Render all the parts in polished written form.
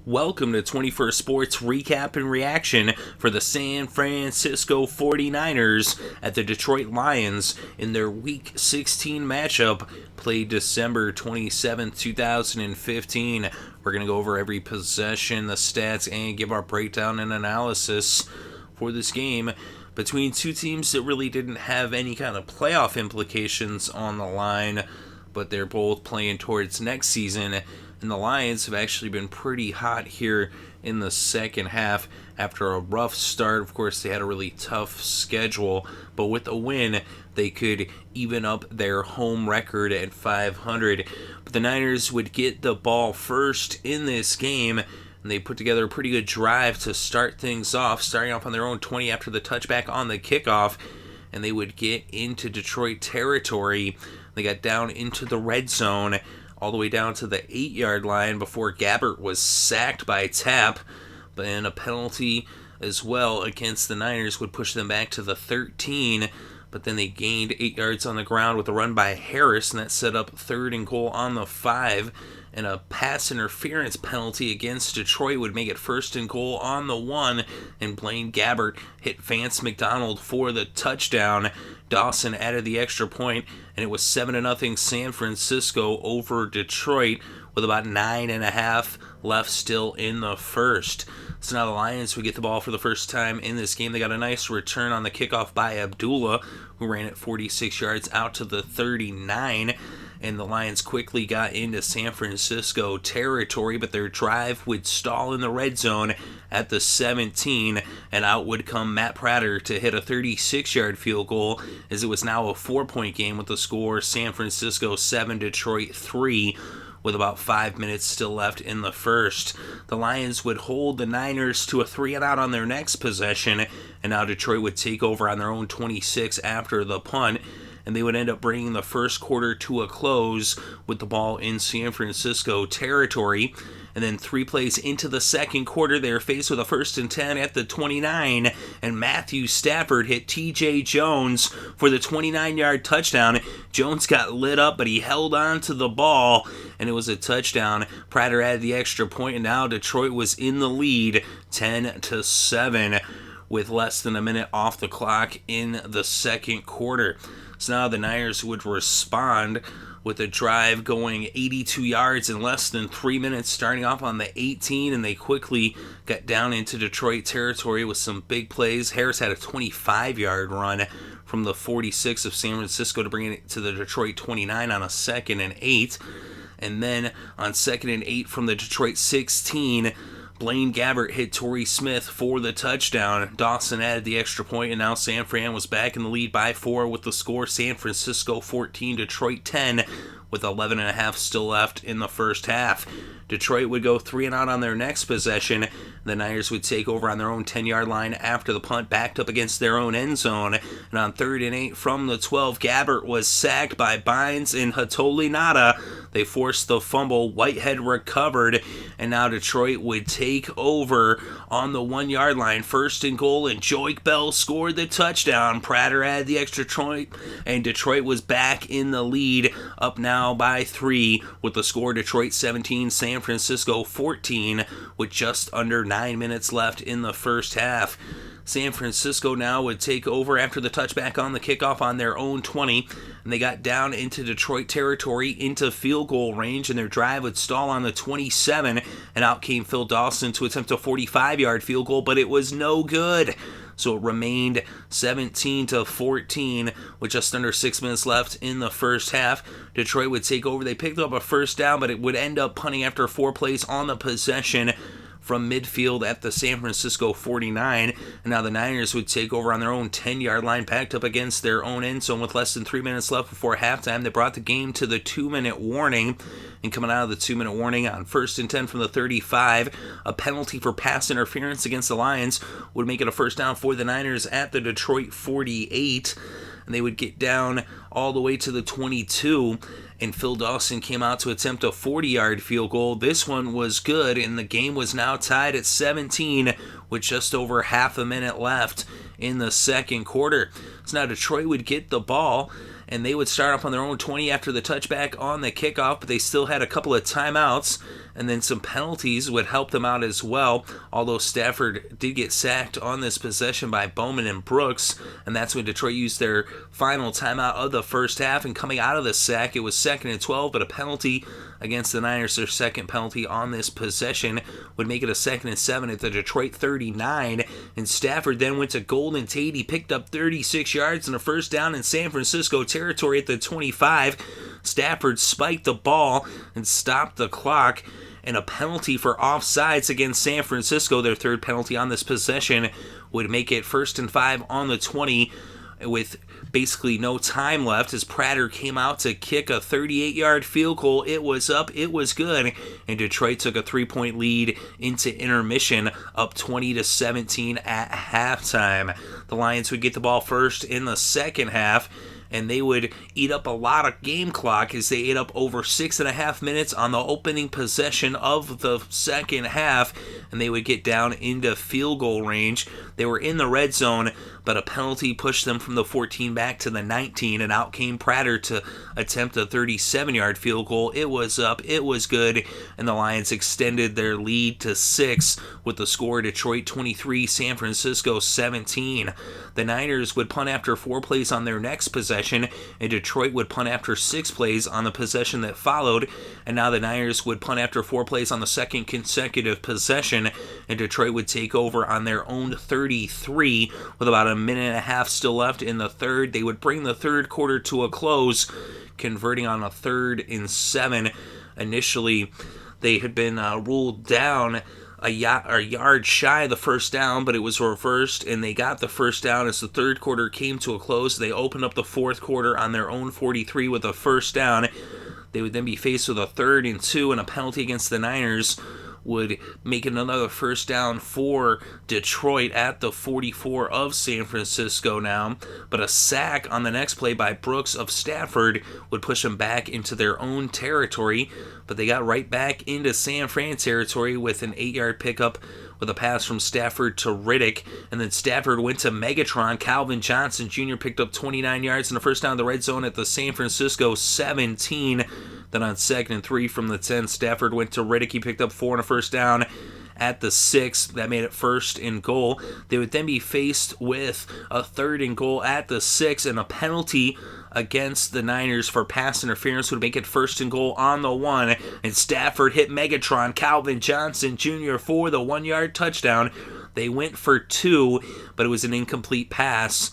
Welcome to 21st Sports Recap and Reaction for the San Francisco 49ers at the Detroit Lions in their Week 16 matchup played December 27, 2015. We're going to go over every possession, the stats, and give our breakdown and analysis for this game between two teams that really didn't have any kind of playoff implications on the line, but they're both playing towards next season. And the Lions have actually been pretty hot here in the second half after a rough start. Of course, they had a really tough schedule, but with a win, they could even up their home record at 500. But the Niners would get the ball first in this game, and they put together a pretty good drive to start things off, starting off on their own 20 after the touchback on the kickoff, and they would get into Detroit territory. They got down into the red zone, all the way down to the 8-yard line before Gabbert was sacked by Tapp, but then a penalty as well against the Niners would push them back to the 13, but then they gained 8 yards on the ground with a run by Harris, and that set up 3rd and goal on the 5, and a pass interference penalty against Detroit would make it 1st and goal on the 1, and Blaine Gabbert hit Vance McDonald for the touchdown. Dawson added the extra point, and it was 7-0 San Francisco over Detroit with about 9.5 left still in the first. So now the Lions would get the ball for the first time in this game. They got a nice return on the kickoff by Abdullah, who ran it 46 yards out to the 39. And the Lions quickly got into San Francisco territory, but their drive would stall in the red zone at the 17, and out would come Matt Prater to hit a 36-yard field goal, as it was now a 4-point game with the score San Francisco 7, Detroit 3, with about 5 minutes still left in the first. The Lions would hold the Niners to a 3-and-out on their next possession, and now Detroit would take over on their own 26 after the punt, and they would end up bringing the first quarter to a close with the ball in San Francisco territory. And then 3 plays into the second quarter, they were faced with a 1st and 10 at the 29, and Matthew Stafford hit T.J. Jones for the 29-yard touchdown. Jones got lit up, but he held on to the ball, and it was a touchdown. Prater added the extra point, and now Detroit was in the lead, 10-7, with less than a minute off the clock in the second quarter. So now the Niners would respond with a drive going 82 yards in less than 3 minutes, starting off on the 18, and they quickly got down into Detroit territory with some big plays. Harris had a 25-yard run from the 46 of San Francisco to bring it to the Detroit 29 on a 2nd and 8. And then on 2nd and 8 from the Detroit 16, Blaine Gabbert hit Torrey Smith for the touchdown. Dawson added the extra point, and now San Fran was back in the lead by 4 with the score San Francisco 14, Detroit 10, with 11.5 still left in the first half. Detroit would go 3-and-out on their next possession. The Niners would take over on their own 10-yard line after the punt backed up against their own end zone. And on 3rd and 8 from the 12, Gabbert was sacked by Bynes and Hatoli Nada. They forced the fumble. Whitehead recovered, and now Detroit would take over on the 1-yard line. 1st and goal, and Joique Bell scored the touchdown. Prater added the extra point, and Detroit was back in the lead, up now by 3 with the score Detroit 17, San Francisco 14, with just under 9 minutes left in the first half. San Francisco now would take over after the touchback on the kickoff on their own 20, and they got down into Detroit territory into field goal range, and their drive would stall on the 27, and out came Phil Dawson to attempt a 45-yard field goal, but it was no good. So it remained 17-14 with just under 6 minutes left in the first half. Detroit would take over. They picked up a first down, but it would end up punting after 4 plays on the possession from midfield at the San Francisco 49, and now the Niners would take over on their own 10-yard line, backed up against their own end zone with less than 3 minutes left before halftime. They brought the game to the 2-minute warning, and coming out of the 2-minute warning on 1st and 10 from the 35, a penalty for pass interference against the Lions would make it a first down for the Niners at the Detroit 48, and they would get down all the way to the 22, and Phil Dawson came out to attempt a 40-yard field goal. This one was good, and the game was now tied at 17 with just over half a minute left in the second quarter. So now Detroit would get the ball, and they would start off on their own 20 after the touchback on the kickoff, but they still had a couple of timeouts, and then some penalties would help them out as well, although Stafford did get sacked on this possession by Bowman and Brooks, and that's when Detroit used their final timeout of the first half, and coming out of the sack, it was 2nd and 12, but a penalty against the Niners, their second penalty on this possession, would make it a 2nd and 7 at the Detroit 39, and Stafford then went to Golden Tate. He picked up 36 yards and a first down in San Francisco territory at the 25. Stafford spiked the ball and stopped the clock, and a penalty for offsides against San Francisco, their third penalty on this possession, would make it 1st and 5 on the 20 with basically no time left as Prater came out to kick a 38-yard field goal. It was up, it was good, and Detroit took a 3-point lead into intermission, up 20-17 at halftime. The Lions would get the ball first in the second half, and they would eat up a lot of game clock as they ate up over 6.5 minutes on the opening possession of the second half, and they would get down into field goal range. They were in the red zone, but a penalty pushed them from the 14 back to the 19, and out came Prater to attempt a 37-yard field goal. It was up, it was good, and the Lions extended their lead to 6 with the score Detroit 23, San Francisco 17. The Niners would punt after 4 plays on their next possession, and Detroit would punt after 6 plays on the possession that followed, and now the Niners would punt after 4 plays on the second consecutive possession, and Detroit would take over on their own 33 with about a minute and a half still left in the third. They would bring the third quarter to a close, converting on a 3rd and 7. Initially, they had been ruled down a yard shy of the first down, but it was reversed, and they got the first down as the third quarter came to a close. They opened up the fourth quarter on their own 43 with a first down. They would then be faced with a 3rd and 2, and a penalty against the Niners would make another first down for Detroit at the 44 of San Francisco now, but a sack on the next play by Brooks of Stafford would push them back into their own territory, but they got right back into San Fran territory with an 8-yard pickup with a pass from Stafford to Riddick, and then Stafford went to Megatron. Calvin Johnson Jr. picked up 29 yards and a first down in the red zone at the San Francisco 17. Then on 2nd and 3 from the 10, Stafford went to Riddick. He picked up 4 and a first down at the 6. That made it 1st and goal. They would then be faced with a 3rd and goal at the 6, and a penalty against the Niners for pass interference would make it 1st and goal on the 1, and Stafford hit Megatron Calvin Johnson Jr. for the 1-yard touchdown. They went for 2, but it was an incomplete pass,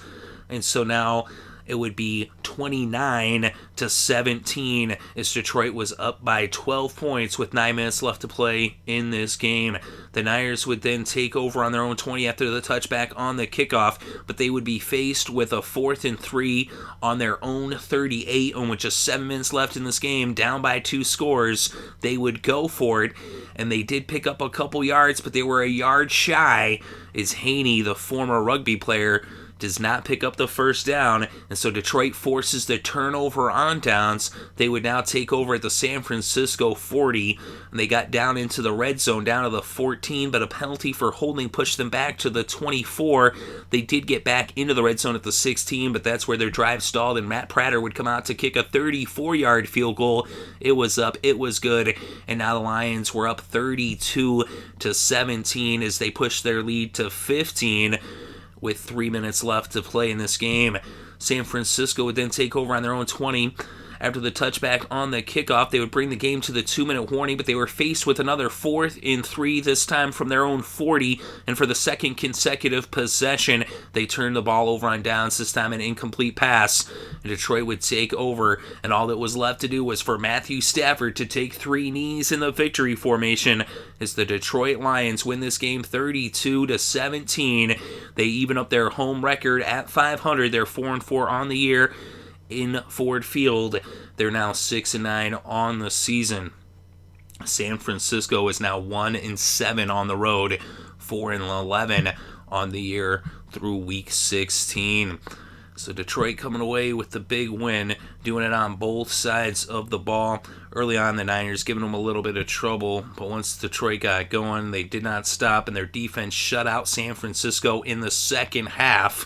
and so now it would be 29-17 as Detroit was up by 12 points with 9 minutes left to play in this game. The Niners would then take over on their own 20 after the touchback on the kickoff, but they would be faced with a 4th and 3 on their own 38, and with just 7 minutes left in this game, down by 2 scores. They would go for it, and they did pick up a couple yards, but they were a yard shy as Haney, the former rugby player, does not pick up the first down, and so Detroit forces the turnover on downs. They would now take over at the San Francisco 40, and they got down into the red zone, down to the 14, but a penalty for holding pushed them back to the 24. They did get back into the red zone at the 16, but that's where their drive stalled, and Matt Prater would come out to kick a 34-yard field goal. It was up, it was good, and now the Lions were up 32-17 as they pushed their lead to 15 with 3 minutes left to play in this game. San Francisco would then take over on their own 20. After the touchback on the kickoff, they would bring the game to the 2-minute warning, but they were faced with another 4th and 3, this time from their own 40, and for the second consecutive possession, they turned the ball over on downs, this time an incomplete pass, and Detroit would take over, and all that was left to do was for Matthew Stafford to take 3 knees in the victory formation as the Detroit Lions win this game 32-17. They even up their home record at 500. They're 4-4 on the year in Ford Field. They're now 6-9 on the season. San Francisco is now 1-7 on the road, 4-11 on the year through week 16. So Detroit coming away with the big win, doing it on both sides of the ball. Early on, the Niners giving them a little bit of trouble, but once Detroit got going, they did not stop, and their defense shut out San Francisco in the second half,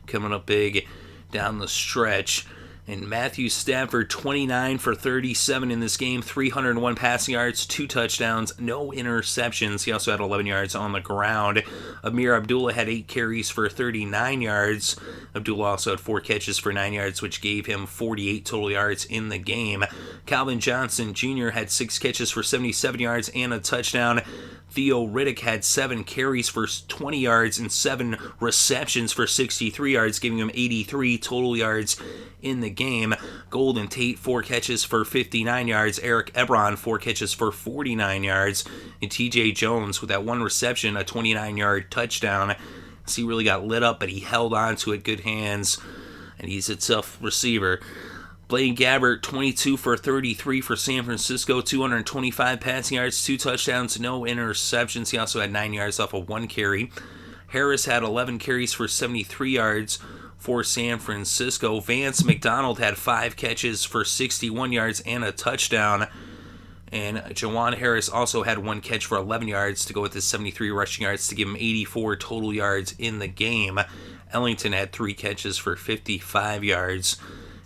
coming up big down the stretch. And Matthew Stafford, 29 for 37 in this game, 301 passing yards, 2 touchdowns, no interceptions. He also had 11 yards on the ground. Amir Abdullah had 8 carries for 39 yards. Abdullah also had 4 catches for 9 yards, which gave him 48 total yards in the game. Calvin Johnson Jr. had 6 catches for 77 yards and a touchdown. Theo Riddick had 7 carries for 20 yards and 7 receptions for 63 yards, giving him 83 total yards in the game. Golden Tate, 4 catches for 59 yards. Eric Ebron, 4 catches for 49 yards. And TJ Jones, with that 1 reception, a 29-yard touchdown. So he really got lit up, but he held on to it, good hands, and he's a tough receiver. Blaine Gabbert, 22 for 33 for San Francisco, 225 passing yards, 2 touchdowns, no interceptions. He also had 9 yards off of 1 carry. Harris had 11 carries for 73 yards for San Francisco. Vance McDonald had 5 catches for 61 yards and a touchdown. And Jawan Harris also had 1 catch for 11 yards to go with his 73 rushing yards to give him 84 total yards in the game. Ellington had 3 catches for 55 yards.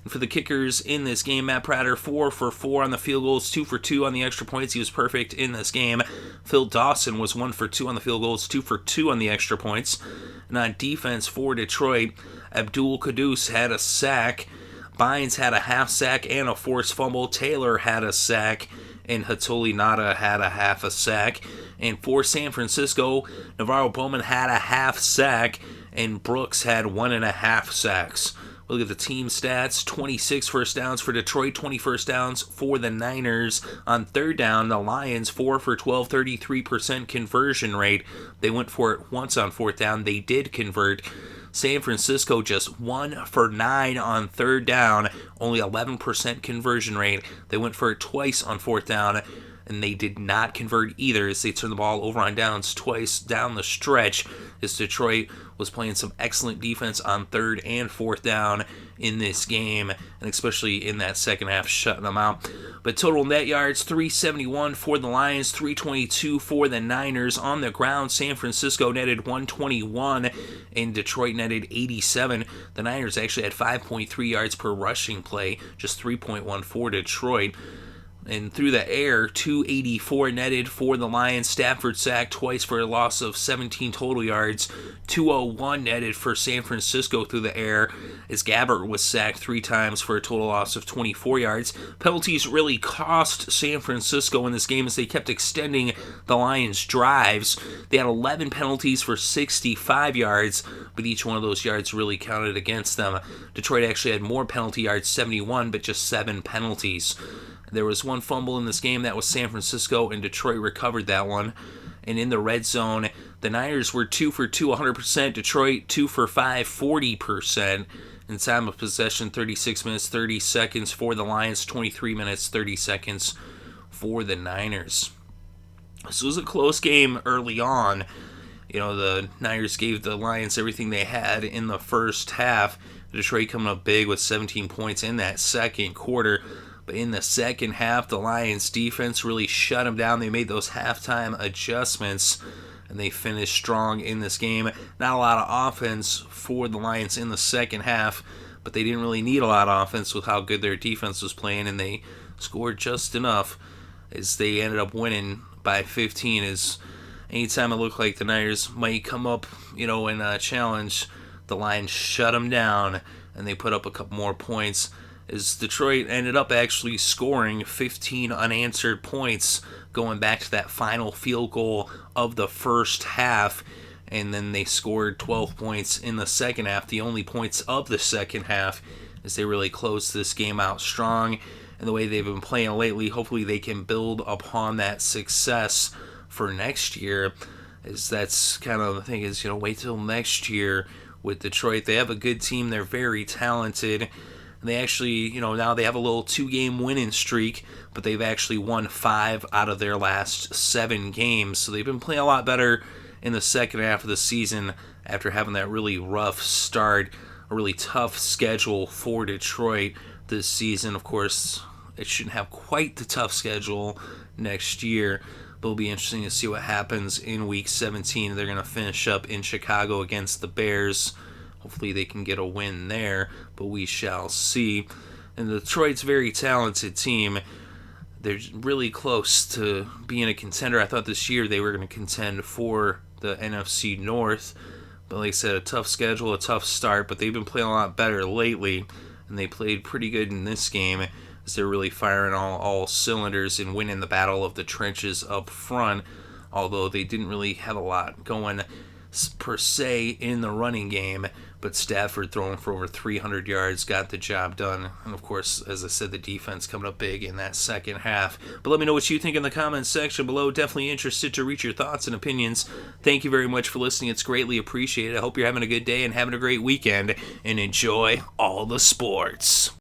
And for the kickers in this game, Matt Prater, 4 for 4 on the field goals, 2 for 2 on the extra points. He was perfect in this game. Phil Dawson was 1 for 2 on the field goals, 2 for 2 on the extra points. And on defense for Detroit, Abdul Quddus had a sack. Bynes had a half sack and a forced fumble. Taylor had a sack. And Hatoli Nada had a half a sack. And for San Francisco, Navarro Bowman had a half sack. And Brooks had 1.5 sacks. We'll look at the team stats. 26 first downs for Detroit, 20 first downs for the Niners. On third down, the Lions 4 for 12, 33% conversion rate. They went for it once on fourth down. They did convert. San Francisco just 1 for 9 on third down, only 11% conversion rate. They went for it twice on fourth down, and they did not convert either as they turned the ball over on downs twice down the stretch, as Detroit was playing some excellent defense on third and fourth down in this game, and especially in that second half, shutting them out. But total net yards, 371 for the Lions, 322 for the Niners. On the ground, San Francisco netted 121, and Detroit netted 87. The Niners actually had 5.3 yards per rushing play, just 3.1 for Detroit. And through the air, 284 netted for the Lions. Stafford sacked twice for a loss of 17 total yards. 201 netted for San Francisco through the air, as Gabbert was sacked 3 times for a total loss of 24 yards. Penalties really cost San Francisco in this game as they kept extending the Lions' drives. They had 11 penalties for 65 yards, but each one of those yards really counted against them. Detroit actually had more penalty yards, 71, but just 7 penalties. There was 1 fumble in this game. That was San Francisco, and Detroit recovered that one. And in the red zone, the Niners were 2 for 2, 100%. Detroit, 2 for 5, 40%. In time of possession, 36 minutes, 30 seconds for the Lions, 23 minutes, 30 seconds for the Niners. This was a close game early on. You know, the Niners gave the Lions everything they had in the first half. Detroit coming up big with 17 points in that second quarter. But in the second half, the Lions' defense really shut them down. They made those halftime adjustments, and they finished strong in this game. Not a lot of offense for the Lions in the second half, but they didn't really need a lot of offense with how good their defense was playing, and they scored just enough as they ended up winning by 15. As anytime it looked like the Niners might come up, in a challenge, the Lions shut them down, and they put up a couple more points, as Detroit ended up actually scoring 15 unanswered points going back to that final field goal of the first half, and then they scored 12 points in the second half, the only points of the second half, as they really closed this game out strong. And the way they've been playing lately, hopefully they can build upon that success for next year, as that's kind of the thing is, wait till next year with Detroit. They have a good team, they're very talented. They actually, now they have a little 2-game winning streak, but they've actually won 5 out of their last 7 games. So they've been playing a lot better in the second half of the season after having that really rough start, a really tough schedule for Detroit this season. Of course, it shouldn't have quite the tough schedule next year, but it'll be interesting to see what happens in Week 17. They're going to finish up in Chicago against the Bears. Hopefully they can get a win there, but we shall see. And Detroit's a very talented team. They're really close to being a contender. I thought this year they were going to contend for the NFC North. But like I said, a tough schedule, a tough start, but they've been playing a lot better lately. And they played pretty good in this game as they're really firing all cylinders and winning the battle of the trenches up front. Although they didn't really have a lot going per se in the running game, but Stafford throwing for over 300 yards got the job done. And of course, as I said, the defense coming up big in that second half. But let me know what you think in the comments section below. Definitely interested to reach your thoughts and opinions. Thank you very much for listening. It's greatly appreciated. I hope you're having a good day and having a great weekend, and enjoy all the sports.